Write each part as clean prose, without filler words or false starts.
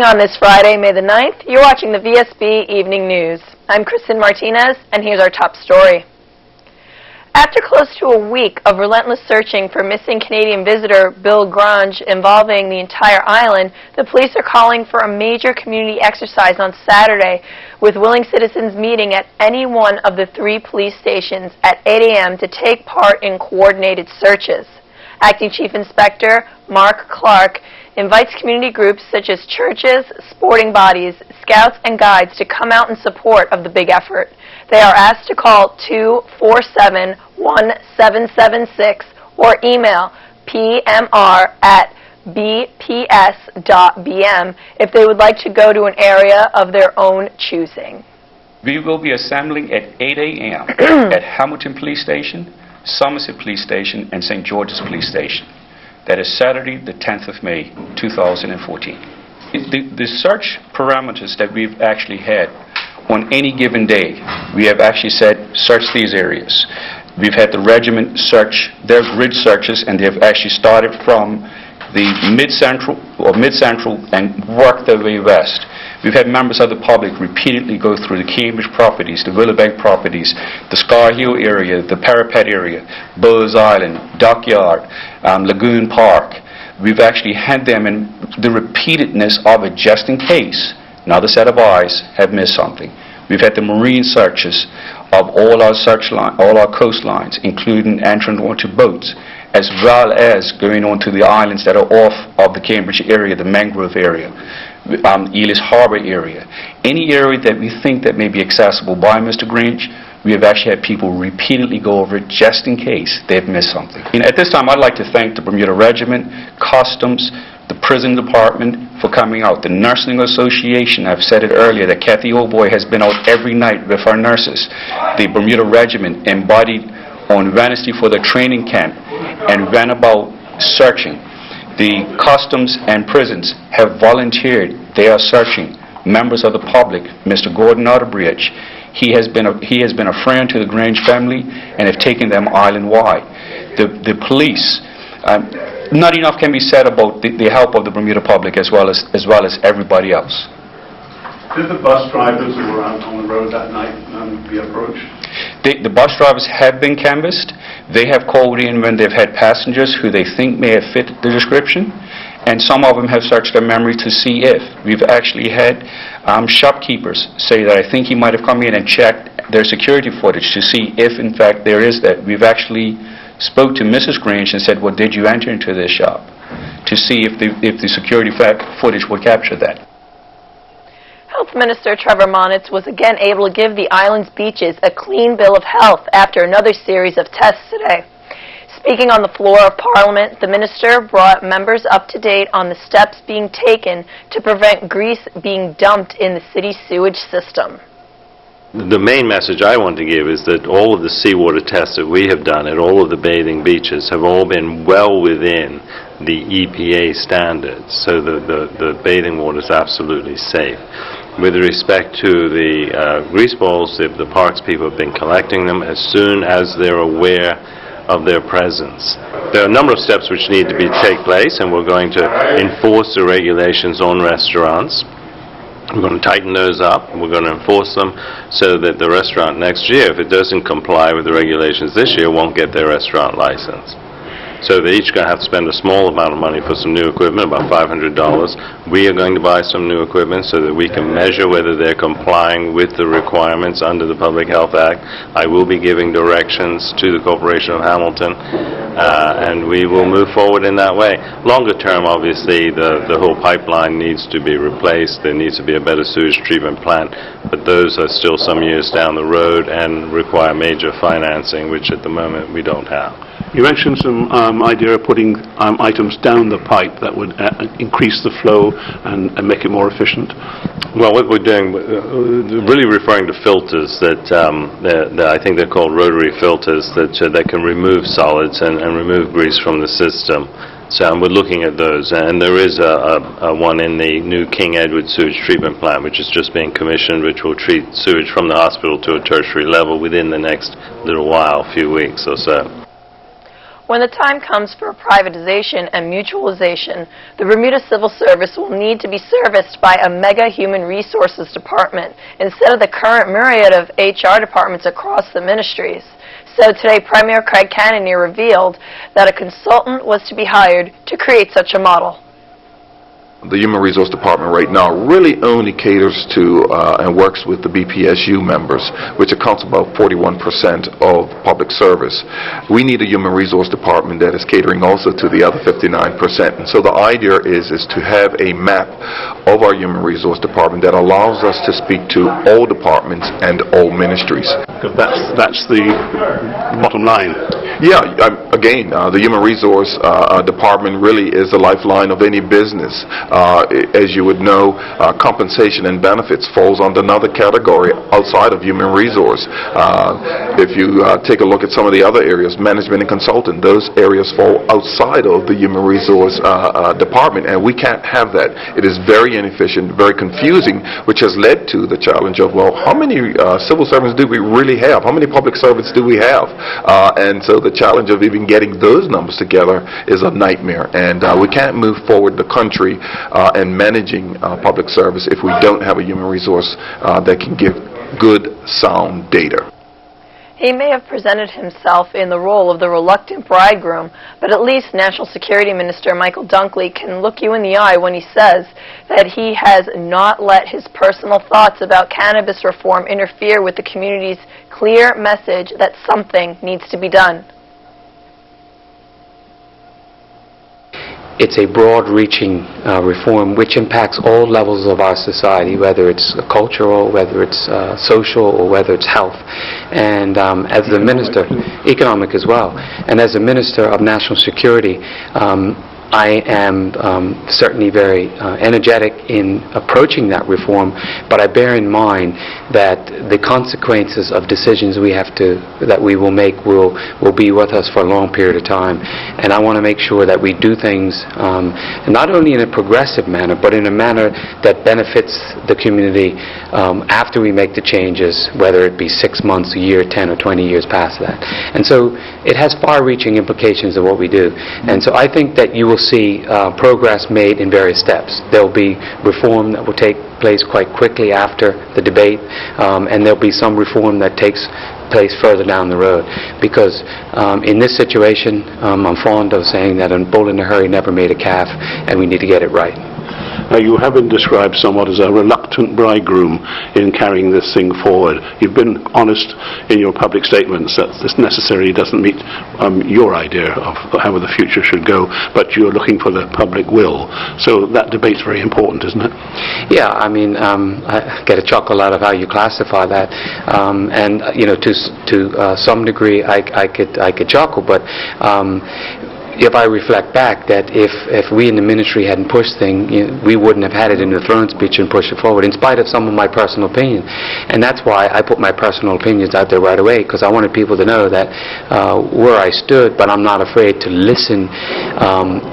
on this Friday, May the 9th, you're watching the VSB Evening News. I'm Kristen Martinez, and here's our top story. After close to a week of relentless searching for missing Canadian visitor Bill Grange involving the entire island, the police are calling for a major community exercise on Saturday, with willing citizens meeting at any one of the 3 police stations at 8 a.m. to take part in coordinated searches. Acting Chief Inspector Mark Clark invites community groups such as churches, sporting bodies, scouts, and guides to come out in support of the big effort. They are asked to call 247-1776 or email pmr@bps.bm if they would like to go to an area of their own choosing. We will be assembling at 8 a.m. at Hamilton Police Station, Somerset Police Station, and St. George's Police Station. That is Saturday, the 10th of May, 2014. The search parameters that we've actually had on any given day, we have actually said, search these areas. We've had the regiment search their grid searches, and they have actually started from the mid-central and worked their way west. We've had members of the public repeatedly go through the Cambridge properties, the Willowbank properties, the Scar Hill area, the Parapet area, Bowes Island, Dockyard, Lagoon Park. We've actually had them in the repeatedness of it just in case another set of eyes have missed something. We've had the marine searches of all our coastlines, including entering onto boats, as well as going onto the islands that are off of the Cambridge area, the Mangrove area, Elis Harbour area. Any area that we think that may be accessible by Mr. Grange, we have actually had people repeatedly go over it just in case they've missed something. And at this time, I'd like to thank the Bermuda Regiment, Customs, the Prison Department for coming out. The Nursing Association, I've said it earlier, that Kathy Oldboy has been out every night with our nurses. The Bermuda Regiment embodied on Wednesday for the training camp and ran about searching. The Customs and Prisons have volunteered. They are searching. Members of the public, Mr. Gordon Otterbridge, he has been a friend to the Grange family and have taken them island-wide. The police, not enough can be said about the help of the Bermuda public as well as everybody else. Did the bus drivers who were out on the road that night be approached? The bus drivers have been canvassed. They have called in when they've had passengers who they think may have fit the description, and some of them have searched their memory to see if. We've actually had shopkeepers say that I think he might have come in and checked their security footage to see if in fact there is that. We've actually spoke to Mrs. Grange and said, well, did you enter into this shop? To see if the security footage would capture that. Health Minister Trevor Monitz was again able to give the island's beaches a clean bill of health after another series of tests today. Speaking on the floor of Parliament, the minister brought members up to date on the steps being taken to prevent grease being dumped in the city's sewage system. The main message I want to give is that all of the seawater tests that we have done at all of the bathing beaches have all been well within the EPA standards, so the bathing water is absolutely safe. With respect to the grease balls, the parks people have been collecting them as soon as they're aware of their presence. There are a number of steps which need to take place, and we're going to enforce the regulations on restaurants. We're going to tighten those up, and we're going to enforce them so that the restaurant next year, if it doesn't comply with the regulations this year, won't get their restaurant license. So they're each going to have to spend a small amount of money for some new equipment, about $500. We are going to buy some new equipment so that we can measure whether they're complying with the requirements under the Public Health Act. I will be giving directions to the Corporation of Hamilton, and we will move forward in that way. Longer term, obviously, the whole pipeline needs to be replaced. There needs to be a better sewage treatment plant, but those are still some years down the road and require major financing, which at the moment we don't have. You mentioned some idea of putting items down the pipe that would increase the flow and make it more efficient. Well, what we're doing, really referring to filters that I think they're called rotary filters that can remove solids and remove grease from the system. So we're looking at those, and there is a one in the new King Edward sewage treatment plant, which is just being commissioned, which will treat sewage from the hospital to a tertiary level within the next little while, few weeks or so. When the time comes for privatization and mutualization, the Bermuda Civil Service will need to be serviced by a mega human resources department instead of the current myriad of HR departments across the ministries. So today, Premier Craig Cannonier revealed that a consultant was to be hired to create such a model. The Human Resource Department right now really only caters to and works with the BPSU members, which accounts about 41% of public service. We need a Human Resource Department that is catering also to the other 59%. And so the idea is to have a map of our Human Resource Department that allows us to speak to all departments and all ministries. That's the bottom line. Yeah, again, the Human Resource Department really is the lifeline of any business. As you would know, compensation and benefits falls under another category outside of human resource. If you take a look at some of the other areas, management and consultant, those areas fall outside of the Human Resource Department, and we can't have that. It is very inefficient, very confusing, which has led to the challenge of, well, how many civil servants do we really have? How many public servants do we have? And so the challenge of even getting those numbers together is a nightmare, and we can't move forward the country and managing public service if we don't have a human resource that can give good, sound data. He may have presented himself in the role of the reluctant bridegroom, but at least National Security Minister Michael Dunkley can look you in the eye when he says that he has not let his personal thoughts about cannabis reform interfere with the community's clear message that something needs to be done. It's a broad-reaching reform which impacts all levels of our society, whether it's cultural, whether it's social, or whether it's health. And as the minister, economic as well, and as a minister of national security, I am certainly very energetic in approaching that reform, but I bear in mind that the consequences of decisions that we will make will be with us for a long period of time. And I want to make sure that we do things not only in a progressive manner, but in a manner that benefits the community after we make the changes, whether it be 6 months, a year, 10 or 20 years past that. And so it has far-reaching implications of what we do. And so I think that you will see progress made in various steps. There will be reform that will take place quite quickly after the debate, and there will be some reform that takes place further down the road. Because in this situation, I'm fond of saying that a bull in a hurry never made a calf, and we need to get it right. You have been described somewhat as a reluctant bridegroom in carrying this thing forward. You've been honest in your public statements that this necessarily doesn't meet your idea of how the future should go, but you're looking for the public will. So that debate's very important, isn't it? Yeah, I mean, I get a chuckle out of how you classify that, and you know, to some degree, I could chuckle, but if I reflect back, that if we in the ministry hadn't pushed things, we wouldn't have had it in the throne speech and pushed it forward, in spite of some of my personal opinion. And that's why I put my personal opinions out there right away, because I wanted people to know that where I stood, but I'm not afraid to listen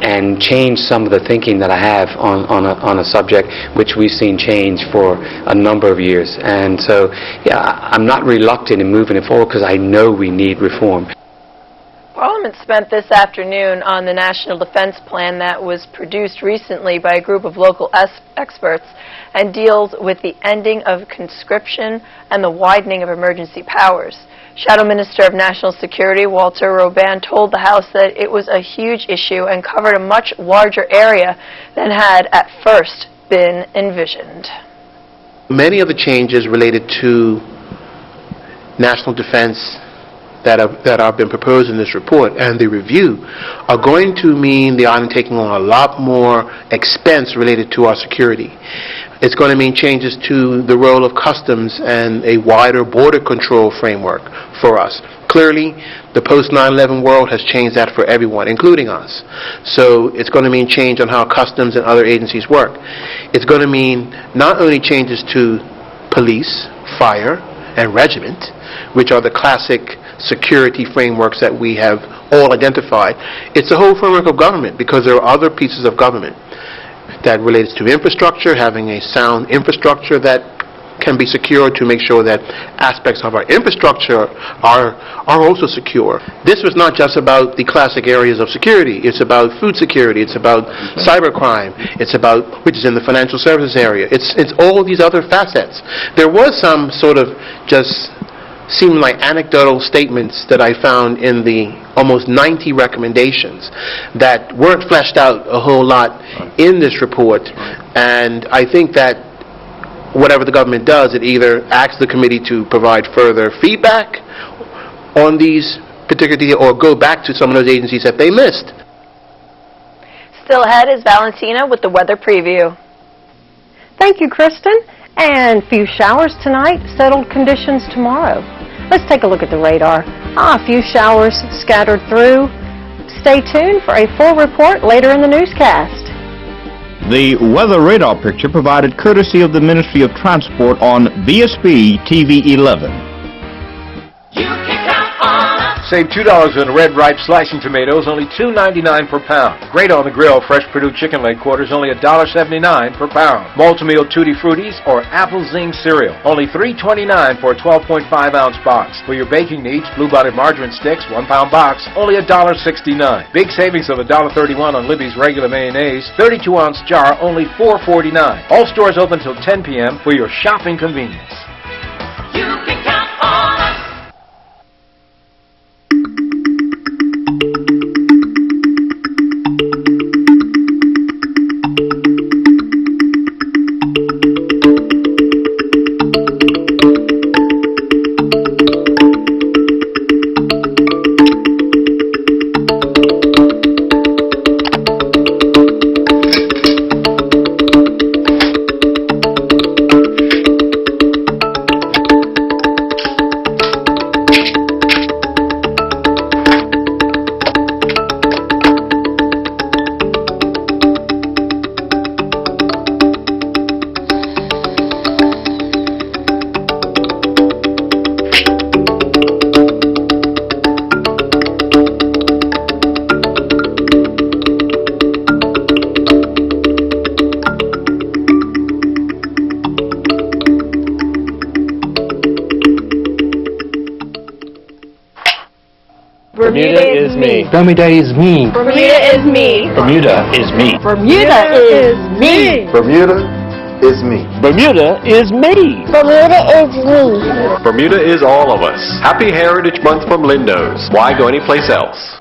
and change some of the thinking that I have on a subject which we've seen change for a number of years. And so, yeah, I'm not reluctant in moving it forward because I know we need reform. Parliament spent this afternoon on the National Defense Plan that was produced recently by a group of local experts and deals with the ending of conscription and the widening of emergency powers. Shadow Minister of National Security Walter Robin told the House that it was a huge issue and covered a much larger area than had at first been envisioned. Many of the changes related to national defense that have been proposed in this report and the review are going to mean the island taking on a lot more expense related to our security. It's going to mean changes to the role of customs and a wider border control framework for us. Clearly, the post-9/11 world has changed that for everyone, including us. So it's going to mean change on how customs and other agencies work. It's going to mean not only changes to police, fire, and regiment, which are the classic security frameworks that we have all identified. It's the whole framework of government, because there are other pieces of government that relates to infrastructure, having a sound infrastructure that can be secured to make sure that aspects of our infrastructure are also secure. This was not just about the classic areas of security. It's about food security. It's about cybercrime. It's about, which is in the financial services area. It's all these other facets. There was some sort of just seemed like anecdotal statements that I found in the almost 90 recommendations that weren't fleshed out a whole lot in this report. And I think that whatever the government does, it either asks the committee to provide further feedback on these particular details or go back to some of those agencies that they missed. Still ahead is Valentina with the weather preview. Thank you, Kristen. And few showers tonight, settled conditions tomorrow. Let's take a look at the radar. A few showers scattered through. Stay tuned for a full report later in the newscast. The weather radar picture provided courtesy of the Ministry of Transport on Vsb Tv 11. Save $2 on red ripe slicing tomatoes, only $2.99 per pound. Great on the grill, fresh Purdue chicken leg quarters, only $1.79 per pound. Multi-meal Tutti Fruttis or Apple Zing cereal, only $3.29 for a 12.5-ounce box. For your baking needs, Blue Bonnet margarine sticks, 1-pound box, only $1.69. Big savings of $1.31 on Libby's regular mayonnaise, 32-ounce jar, only $4.49. All stores open till 10 p.m. for your shopping convenience. You can count on us. Bermuda is me. Bermuda is me. Bermuda is me. Bermuda is me. Bermuda is me. Bermuda is me. Bermuda is me. Bermuda is me. Bermuda is all of us. Happy Heritage Month from Lindo's. Why go anyplace else?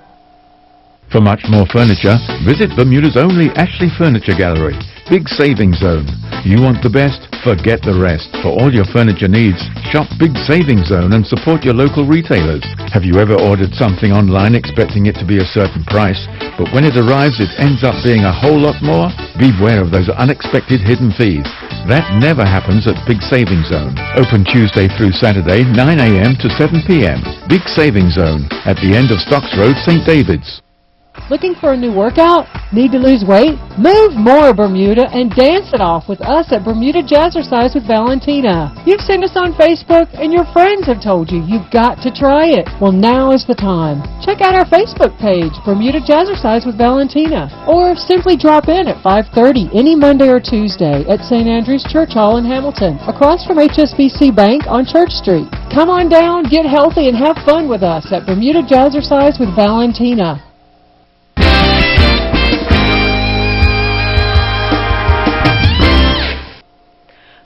For much more furniture, visit Bermuda's only Ashley Furniture Gallery. Big Savings Zone. You want the best? Forget the rest. For all your furniture needs, shop Big Savings Zone and support your local retailers. Have you ever ordered something online expecting it to be a certain price, but when it arrives it ends up being a whole lot more? Beware of those unexpected hidden fees. That never happens at Big Savings Zone. Open Tuesday through Saturday, 9 a.m. to 7 p.m. Big Savings Zone at the end of Stocks Road, St. David's. Looking for a new workout? Need to lose weight? Move more, Bermuda, and dance it off with us at Bermuda Jazzercise with Valentina. You've seen us on Facebook, and your friends have told you you've got to try it. Well, now is the time. Check out our Facebook page, Bermuda Jazzercise with Valentina, or simply drop in at 5:30 any Monday or Tuesday at St. Andrew's Church Hall in Hamilton, across from HSBC Bank on Church Street. Come on down, get healthy, and have fun with us at Bermuda Jazzercise with Valentina.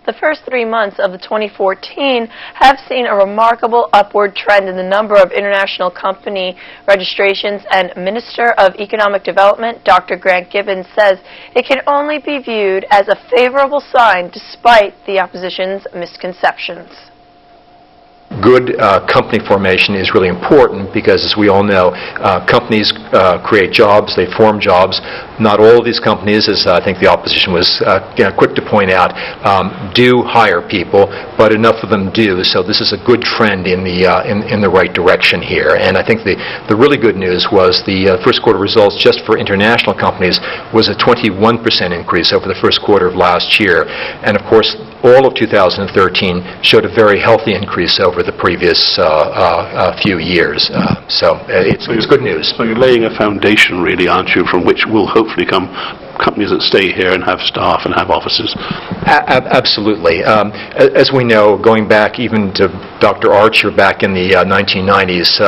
The first 3 months of the 2014 have seen a remarkable upward trend in the number of international company registrations, and Minister of Economic Development, Dr. Grant Gibbons, says it can only be viewed as a favorable sign despite the opposition's misconceptions. Good company formation is really important because, as we all know, companies create jobs, they form jobs. Not all of these companies, as I think the opposition was quick to point out, do hire people, but enough of them do. So this is a good trend in the right direction here. And I think the really good news was the first quarter results just for international companies was a 21% increase over the first quarter of last year. And of course, all of 2013 showed a very healthy increase over the previous few years. So it's good news. So you're laying a foundation, really, aren't you, from which will hopefully come companies that stay here and have staff and have offices? Absolutely. As we know, going back even to Dr. Archer back in the 1990s,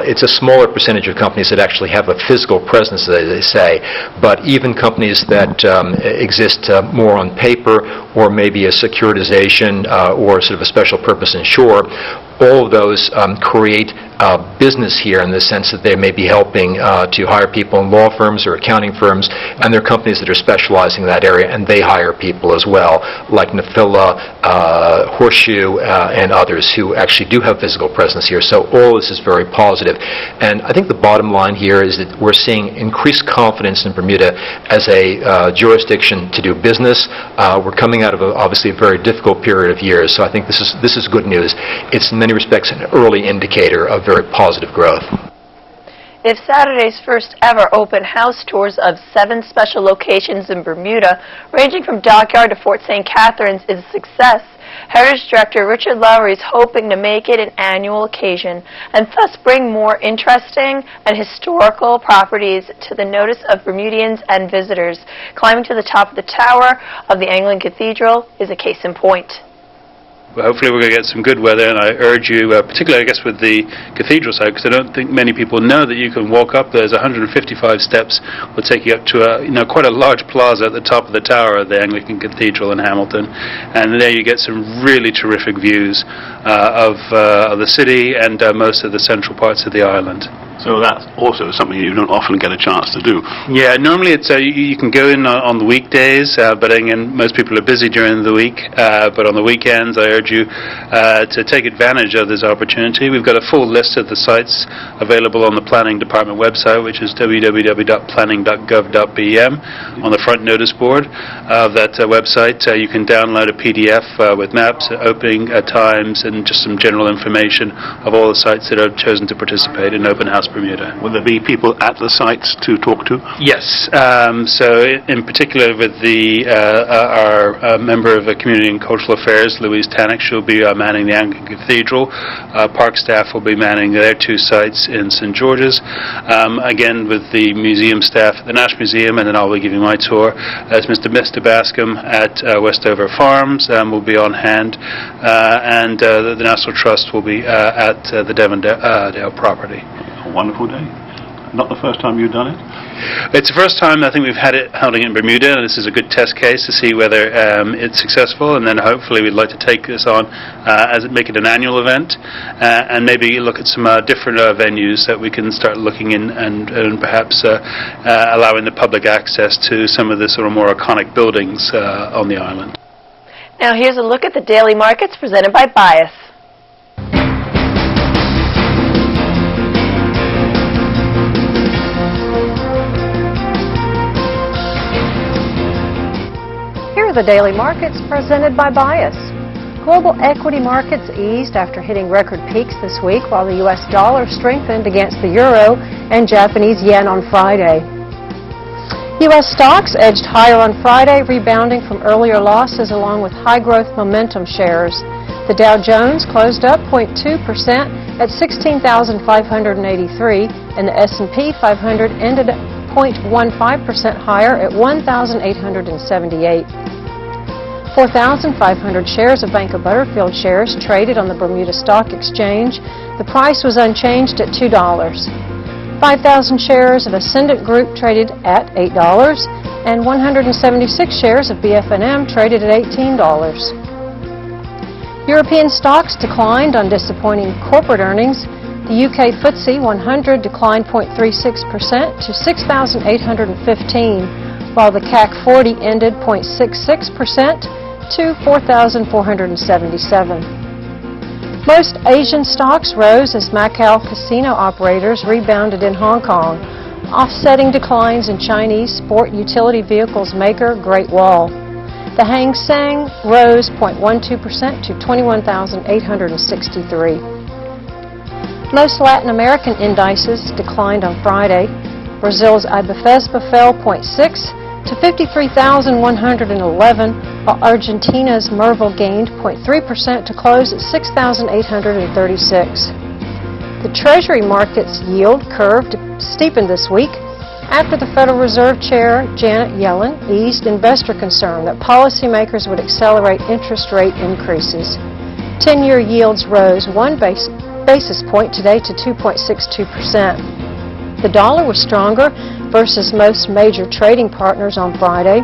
it's a smaller percentage of companies that actually have a physical presence, as they say. But even companies that exist more on paper, or maybe a securitization or sort of a special purpose insurer, all of those create business here in the sense that they may be helping to hire people in law firms or accounting firms, and there are companies that are specializing in that area, and they hire people as well, like Nafila, Horseshoe, and others who actually do have physical presence here. So all this is very positive. And I think the bottom line here is that we're seeing increased confidence in Bermuda as a jurisdiction to do business. We're coming out of obviously a very difficult period of years, so I think this is good news. It's in many respects an early indicator of very positive growth. If Saturday's first ever open house tours of 7 special locations in Bermuda, ranging from Dockyard to Fort St. Catharines, is a success, Heritage Director Richard Lowery is hoping to make it an annual occasion and thus bring more interesting and historical properties to the notice of Bermudians and visitors. Climbing to the top of the tower of the Anglican Cathedral is a case in point. Well, hopefully we're going to get some good weather, and I urge you, particularly I guess with the cathedral side, because I don't think many people know that you can walk up. There's 155 steps will take you up to quite a large plaza at the top of the tower of the Anglican Cathedral in Hamilton, and there you get some really terrific views of the city and most of the central parts of the island. So that's also something you don't often get a chance to do. Yeah, normally it's you can go in on the weekdays, but again, most people are busy during the week. But on the weekends, I urge you to take advantage of this opportunity. We've got a full list of the sites available on the Planning Department website, which is www.planning.gov.bm. On the front notice board of that website, you can download a PDF with maps, opening times, and just some general information of all the sites that have chosen to participate in Open House Bermuda. Will there be people at the sites to talk to? Yes. So in particular with our member of Community and Cultural Affairs, Louise Tannock, she'll be manning the Anglican Cathedral. Park staff will be manning their 2 sites in St. George's. Again, with the museum staff at the National Museum, and then I'll be giving my tour, as Mr. Bascom at Westover Farms will be on hand, and the National Trust will be at the Devondale property. A wonderful day. Not the first time you've done it? It's the first time I think we've had it held in Bermuda, and this is a good test case to see whether it's successful, and then hopefully we'd like to take this on make it an annual event, and maybe look at some different venues that we can start looking in and perhaps allowing the public access to some of the sort of more iconic buildings on the island. Now here's a look at the daily markets presented by Bias. The daily markets presented by Bias. Global equity markets eased after hitting record peaks this week, while the U.S. dollar strengthened against the euro and Japanese yen on Friday. U.S. stocks edged higher on Friday, rebounding from earlier losses along with high-growth momentum shares. The Dow Jones closed up 0.2% at 16,583, and the S&P 500 ended 0.15% higher at 1,878. 4,500 shares of Bank of Butterfield shares traded on the Bermuda Stock Exchange. The price was unchanged at $2. 5,000 shares of Ascendant Group traded at $8, and 176 shares of BF&M traded at $18. European stocks declined on disappointing corporate earnings. The UK FTSE 100 declined 0.36% to 6,815, while the CAC 40 ended 0.66% to 4,477. Most Asian stocks rose as Macau casino operators rebounded in Hong Kong, offsetting declines in Chinese sport utility vehicles maker Great Wall. The Hang Seng rose 0.12% to 21,863. Most Latin American indices declined on Friday. Brazil's Ibovespa fell 0.6% to 53,111, while Argentina's Merval gained 0.3% to close at 6,836. The Treasury market's yield curve steepened this week after the Federal Reserve Chair, Janet Yellen, eased investor concern that policymakers would accelerate interest rate increases. 10-year yields rose 1 basis point today to 2.62%. The dollar was stronger versus most major trading partners on Friday.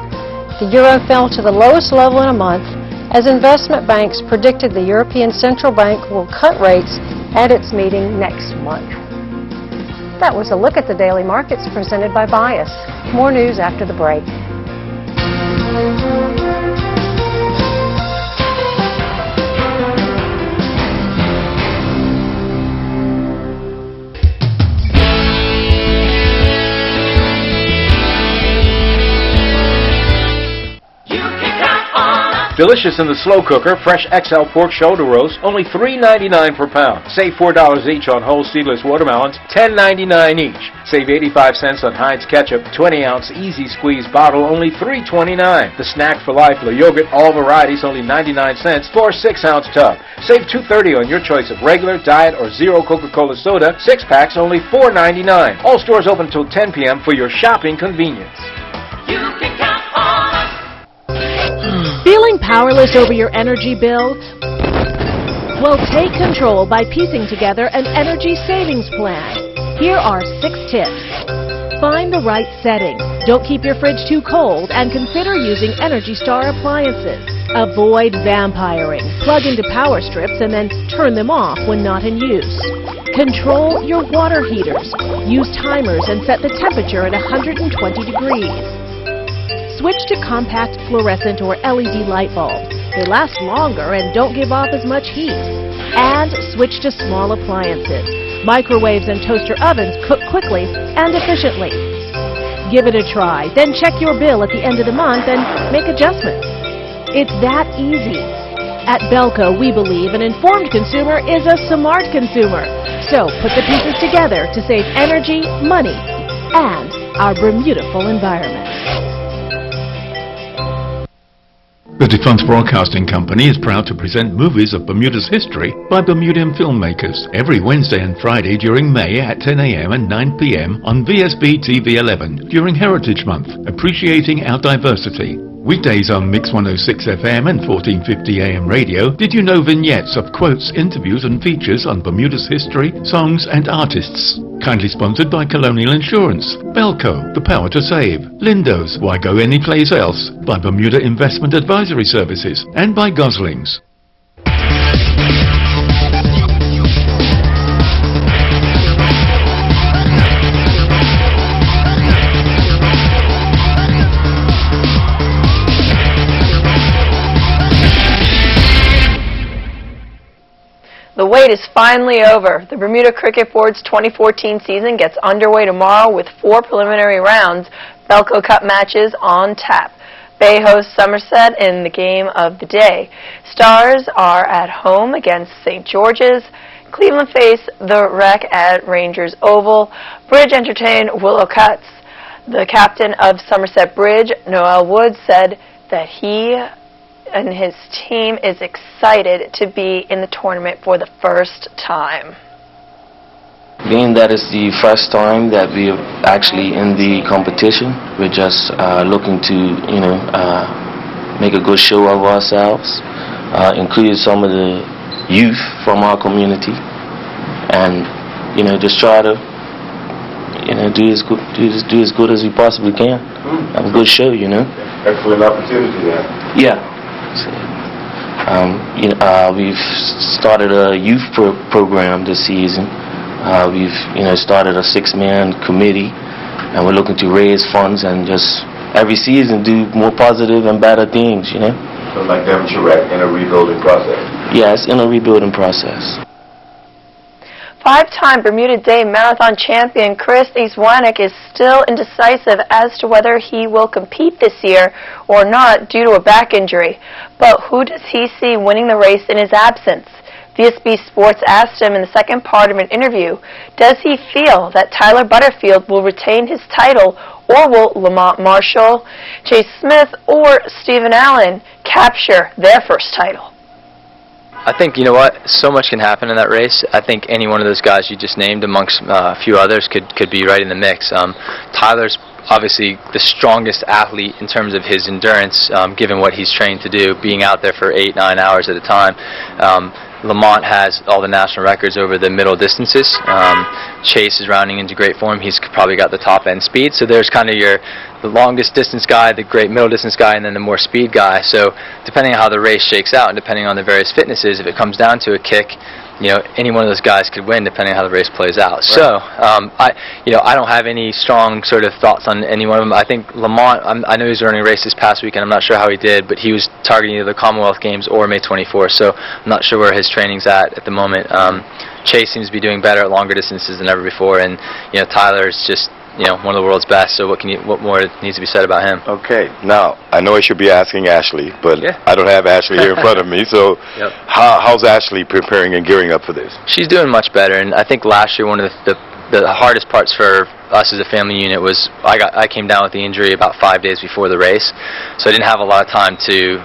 The euro fell to the lowest level in a month as investment banks predicted the European Central Bank will cut rates at its meeting next month. That was a look at the daily markets presented by Bias. More news after the break. Delicious in the slow cooker, fresh XL pork shoulder roast, only $3.99 per pound. Save $4 each on whole seedless watermelons, $10.99 each. Save 85 cents on Heinz ketchup, 20-ounce easy squeeze bottle, only $3.29. The Snack for Life La yogurt, all varieties, only 99 cents for a 6-ounce tub. Save $2.30 on your choice of regular, diet, or zero Coca-Cola soda, 6 packs, only $4.99. All stores open until 10 p.m. for your shopping convenience. You can count on us. Feeling powerless over your energy bill? Well, take control by piecing together an energy savings plan. Here are 6 tips. Find the right setting. Don't keep your fridge too cold and consider using Energy Star appliances. Avoid vampiring. Plug into power strips and then turn them off when not in use. Control your water heaters. Use timers and set the temperature at 120 degrees. Switch to compact fluorescent or LED light bulbs. They last longer and don't give off as much heat. And switch to small appliances. Microwaves and toaster ovens cook quickly and efficiently. Give it a try, then check your bill at the end of the month and make adjustments. It's that easy. At Belco, we believe an informed consumer is a smart consumer. So put the pieces together to save energy, money, and our Bermuda-ful environment. The Defense Broadcasting Company is proud to present movies of Bermuda's history by Bermudian filmmakers every Wednesday and Friday during May at 10 a.m. and 9 p.m. on Vsb Tv 11 during Heritage Month, appreciating our diversity. Weekdays on Mix 106 FM and 1450 AM radio, Did You Know vignettes of quotes, interviews and features on Bermuda's history, songs and artists. Kindly sponsored by Colonial Insurance, Belco, The Power to Save, Lindo's, Why Go Anyplace Else, by Bermuda Investment Advisory Services, and by Goslings. The wait is finally over. The Bermuda Cricket Board's 2014 season gets underway tomorrow with 4 preliminary rounds, Belco Cup matches on tap. Bay hosts Somerset in the game of the day. Stars are at home against St. George's. Cleveland face the Wreck at Rangers Oval. Bridge entertain Willow Cuts. The captain of Somerset Bridge, Noel Wood, said that he and his team is excited to be in the tournament for the first time. Being that it's the first time that we're actually in the competition, we're just looking to, make a good show of ourselves, include some of the youth from our community, and just try to do as good as we possibly can. Have a good show, Excellent opportunity there. Yeah. We've started a youth program this season. We've started a 6-man committee, and we're looking to raise funds and just every season do more positive and better things. So like Devonshire Rec in a rebuilding process. Yes, in a rebuilding process. 5-time Bermuda Day Marathon champion Chris Iswanek is still indecisive as to whether he will compete this year or not due to a back injury. But who does he see winning the race in his absence? VSB Sports asked him in the second part of an interview, does he feel that Tyler Butterfield will retain his title, or will Lamont Marshall, Chase Smith, or Stephen Allen capture their first title? I think, you know what, so much can happen in that race. I think any one of those guys you just named amongst a few others could be right in the mix. Tyler's obviously the strongest athlete in terms of his endurance, given what he's trained to do, being out there for 8-9 hours at a time. Lamont has all the national records over the middle distances. Chase is rounding into great form. He's probably got the top end speed. So there's kind of the longest distance guy, the great middle distance guy, and then the more speed guy. So depending on how the race shakes out and depending on the various fitnesses, if it comes down to a kick, you know, any one of those guys could win depending on how the race plays out. Right. So I don't have any strong sort of thoughts on any one of them. I think Lamont, I know he was running a race this past weekend. I'm not sure how he did, but he was targeting either the Commonwealth Games or May 24th. So I'm not sure where his training's at the moment. Chase seems to be doing better at longer distances than ever before, and you know, Tyler's just, you know, one of the world's best. So what more needs to be said about him? Okay, now I know I should be asking Ashley, but yeah. I don't have Ashley here in front of me. So yep. How's Ashley preparing and gearing up for this? She's doing much better, and I think last year one of the hardest parts for us as a family unit was I came down with the injury about 5 days before the race, so I didn't have a lot of time to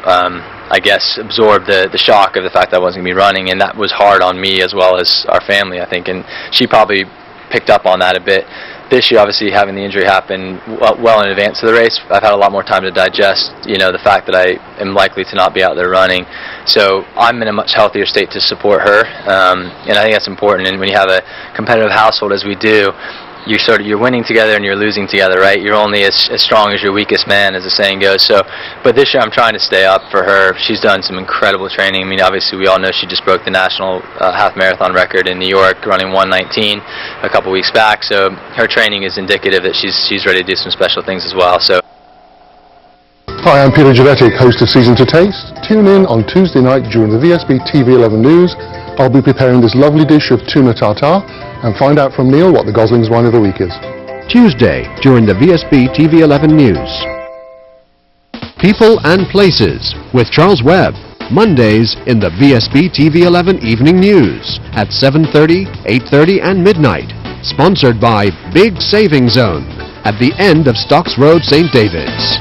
I guess absorb the shock of the fact that I wasn't going to be running, and that was hard on me as well as our family, I think, and she probably picked up on that a bit. This year, obviously, having the injury happen well in advance of the race, I've had a lot more time to digest, you know, the fact that I am likely to not be out there running. So I'm in a much healthier state to support her, and I think that's important. And when you have a competitive household, as we do, you're winning together and you're losing together, right? You're only as strong as your weakest man, as the saying goes. So, but this year I'm trying to stay up for her. She's done some incredible training. I mean, obviously we all know she just broke the national half marathon record in New York, running 1:19 a couple weeks back. So her training is indicative that she's ready to do some special things as well. So. Hi, I'm Peter Javetic, host of Season to Taste. Tune in on Tuesday night during the Vsb TV 11 News. I'll be preparing this lovely dish of tuna tartare, and find out from Neil what the Gosling's wine of the week is. Tuesday, during the Vsb TV 11 News. People and Places, with Charles Webb. Mondays in the Vsb TV 11 Evening News at 7:30, 8:30 and midnight. Sponsored by Big Saving Zone at the end of Stocks Road, St. David's.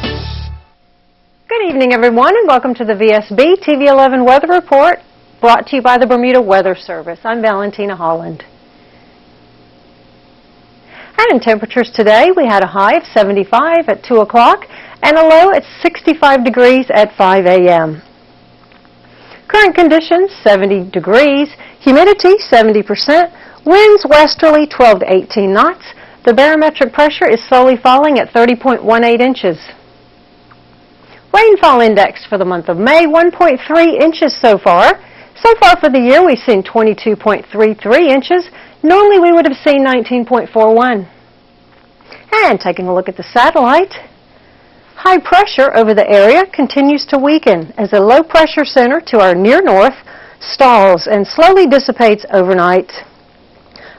Good evening, everyone, and welcome to the VSB TV 11 Weather Report, brought to you by the Bermuda Weather Service. I'm Valentina Holland. And in temperatures today, we had a high of 75 at 2 o'clock and a low at 65 degrees at 5 a.m. Current conditions, 70 degrees, humidity 70%, winds westerly 12 to 18 knots. The barometric pressure is slowly falling at 30.18 inches. Rainfall index for the month of May, 1.3 inches so far. So far for the year, we've seen 22.33 inches. Normally we would have seen 19.41. And taking a look at the satellite, high pressure over the area continues to weaken as a low pressure center to our near north stalls and slowly dissipates overnight.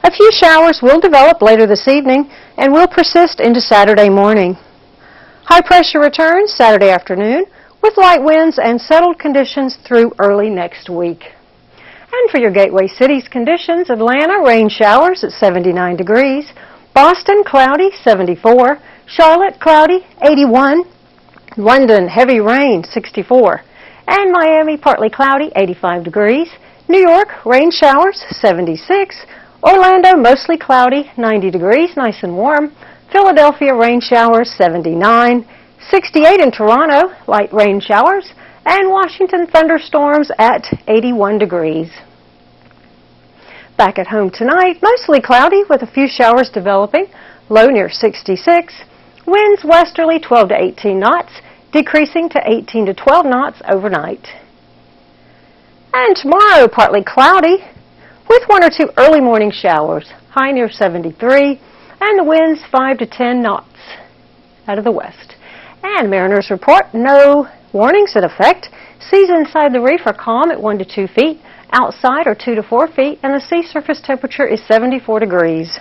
A few showers will develop later this evening and will persist into Saturday morning. High pressure returns Saturday afternoon with light winds and settled conditions through early next week. And for your gateway cities conditions, Atlanta, rain showers at 79 degrees. Boston, cloudy, 74. Charlotte, cloudy, 81. London, heavy rain, 64. And Miami, partly cloudy, 85 degrees. New York, rain showers, 76. Orlando, mostly cloudy, 90 degrees, nice and warm. Philadelphia, rain showers, 79. 68 in Toronto, light rain showers. And Washington, thunderstorms at 81 degrees. Back at home tonight, mostly cloudy with a few showers developing, low near 66. Winds westerly 12 to 18 knots, decreasing to 18 to 12 knots overnight. And tomorrow, partly cloudy with 1 or 2 early morning showers, high near 73, and the winds 5 to 10 knots out of the west. And mariners report no warnings in effect. Seas inside the reef are calm at 1 to 2 feet. Outside are 2 to 4 feet, and the sea surface temperature is 74 degrees.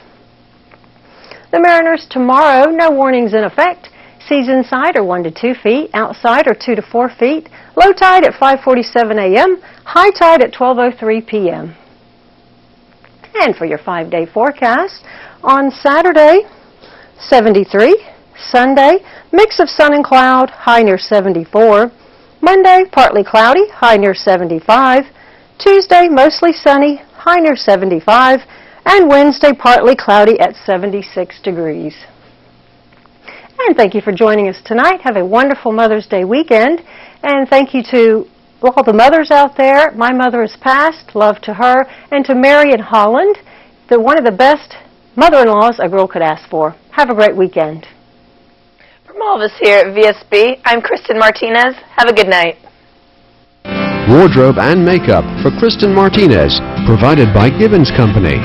The mariners tomorrow, no warnings in effect. Seas inside are 1 to 2 feet. Outside are 2 to 4 feet. Low tide at 5:47 a.m. High tide at 12:03 p.m. And for your 5-day forecast, on Saturday, 73. Sunday, mix of sun and cloud, high near 74. Monday, partly cloudy, high near 75. Tuesday, mostly sunny, high near 75, and Wednesday, partly cloudy at 76 degrees. And thank you for joining us tonight. Have a wonderful Mother's Day weekend. And thank you to all the mothers out there. My mother has passed. Love to her. And to Mary in Holland, one of the best mother-in-laws a girl could ask for. Have a great weekend. From all of us here at VSB, I'm Kristen Martinez. Have a good night. Wardrobe and makeup for Kristen Martinez, provided by Gibbons Company.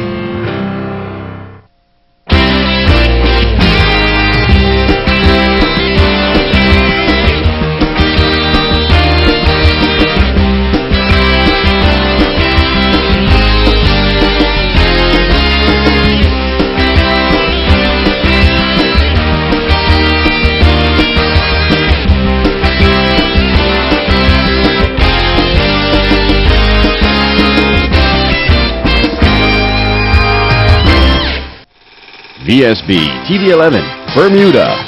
VSB TV 11, Bermuda.